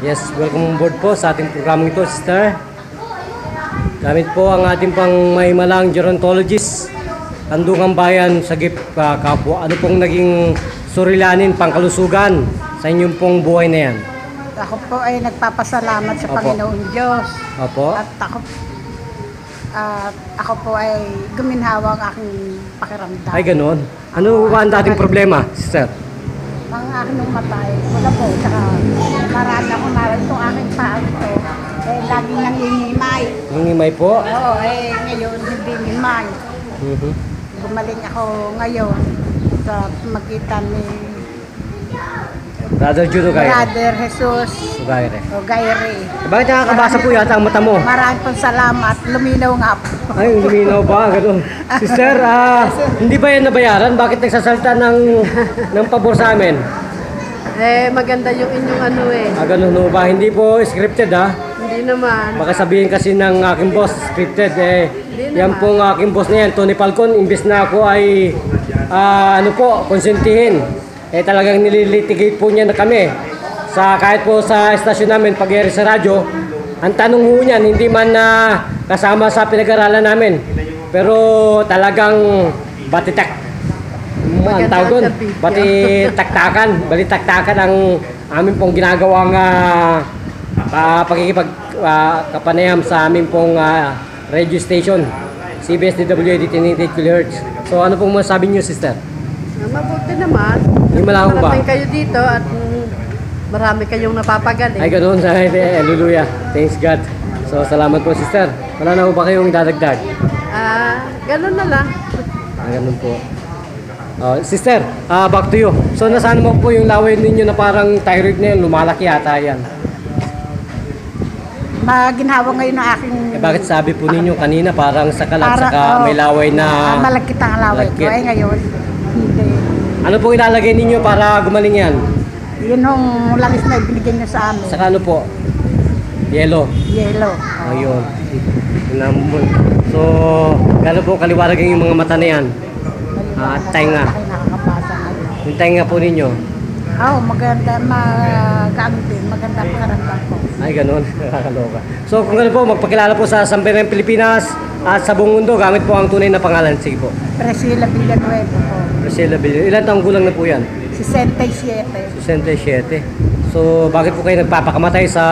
Yes, welcome on board po sa ating programang ito, sister. Gamit po ang ating pang may malang gerontologist, Kandungang Bayan, Sagip, Kapwa. Ano pong naging surilanin, pangkalusugan sa inyong pong buhay na yan? Ako po ay nagpapasalamat sa Panginoon Diyos. Opo. At ako po ay guminhawa ang aking pakiramdam. Ay, ganoon. Ano ba ang dating problema, sister? Ang aking matay, wala po. Tsaka marami ako naroon itong aking paa ito. Laging nangingimay. Nangingimay po? Oo, ngayon hindi ngimay. Gumaling ako ngayon sa magitan ni Brother Juno Gaire. Brother Jesus Gaire. Gaire. Bakit nakakabasa po yata ang mata mo? Maraming pong salamat. Luminaw nga po. Ay, luminaw pa. Ganun. Sister, hindi ba yan nabayaran? Bakit nagsasalta ng pabor sa amin? Maganda yung inyong ano ganun no ba? Hindi po scripted Hindi naman. Baka sabihin kasi ng aking boss, scripted yan pong aking boss na yan, Tony Falcon, imbes na ako ay konsentihin. Talagang nililitigate po niya na kami. Kahit po sa estasyon namin, pag-eri sa radyo, ang tanong ho niyan, hindi man kasama sa pinag-aralan namin. Pero talagang batitak. Ang tawag doon, balitaktakan ang amin pong ginagawang pakikipagkapanayam sa amin pong radio station, CBS-DWAD 1088 kHz. So ano pong masabi niyo, sister? Mabuti naman. Hindi malaho ba? Parating kayo dito at marami kayong napapagaling. Ay, ganoon. Hallelujah. Thanks God. So, salamat po, sister. Wala na po ba kayong dadagdag? Ganun na lang. Ganun po. Sister, back to you. So, nasaan mo po yung laway ninyo na parang thyroid na yun? Lumalaki yata yan. Maginhawa ngayon ng aking... Bakit sabi po ninyo kanina parang saka may laway na... malagkit ang laway ko. Ngayon, hindi. Ano po ilalagay ninyo para gumaling yan? Yun yung langis na ibinigay niyo sa amin. Saka ano po? Yellow. Yellow. Ayun. So, gano'n po kaliwanag yung mga mata na yan? At tenga. Yung tenga po ninyo? Maganda. Magamit din. Maganda pakiramdam ko. Ay, gano'n. Nakakaloka. So, kung gano'n po, magpakilala po sa Sambayanang Pilipinas at sa buong mundo, gamit po ang tunay na pangalan. Sige po. Priscilla Villanueva po. Priscilla Villanueva. Ilan taong gulang na po yan? 67. 67. So, bakit po kayo nagpapakamatay sa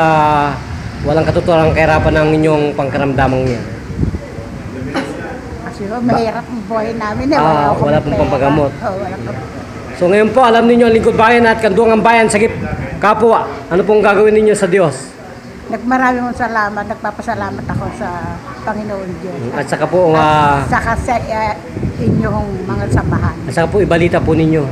walang katuturang kahirapan ng inyong pangkaramdamang yan? Kasi mahirap ang buhay namin. Wala pong pampagamot. Wala pong. So, ngayon po, alam ninyo ang Lingkod Bayan at Kandungang Bayan, Sagip, Kapwa. Ano pong gagawin ninyo sa Diyos? Maraming salamat. Nagpapasalamat ako sa Panginoon Diyos. At saka po, saka sa inyong mga samahan. At saka po, ibalita po ninyo.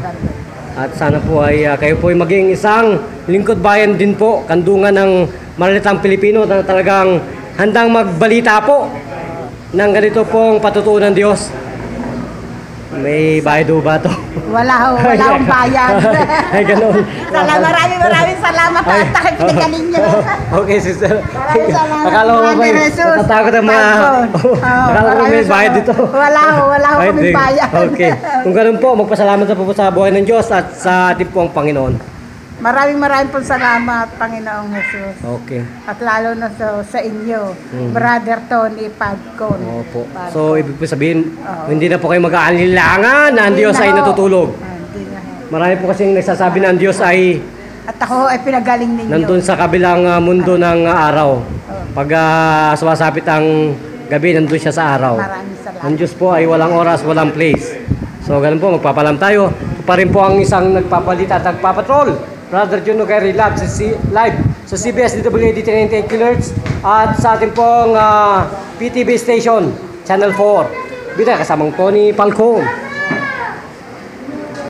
At sana po ay kayo po ay maging isang lingkod bayan din po, kandungan ng maralitang Pilipino na talagang handang magbalita po ng ganito pong patutuo ng Diyos. May bayad ba ito? Wala akong bayad. Ay, ganun. Maraming salamat at pinagaling niyo. Okay, sister. Maraming salamat. Akala ko ba natatakot ang mga... Akala ko may bayad dito. Wala akong bayad. Okay. Kung ganun po, magpasalamat na po sa buhay ng Diyos at sa ating pong Panginoon. Maraming pong salamat, Panginoong Jesus. Okay. At lalo na sa inyo, Brother Tony Falcon. Opo. So, ibig po sabihin, hindi na po kayo mag-aalilangan na ang Diyos ay natutulog. Marami po kasing nagsasabi na ang Diyos ay... At ako ay pinagaling ninyo. Nandun sa kabilang mundo ng araw. Pag sumasapit ang gabi, nandun siya sa araw. Maraming salamat. Ang Diyos po ay walang oras, walang place. So, ganun po, magpapalam tayo. Ito pa rin po ang isang nagpapalita at nagpapatrol. Brother Juno Gaire live sa CBS-DWAD 1088 kHz at sa ating pong PTV station, Channel 4. Bida, kasamang Tony Falcon.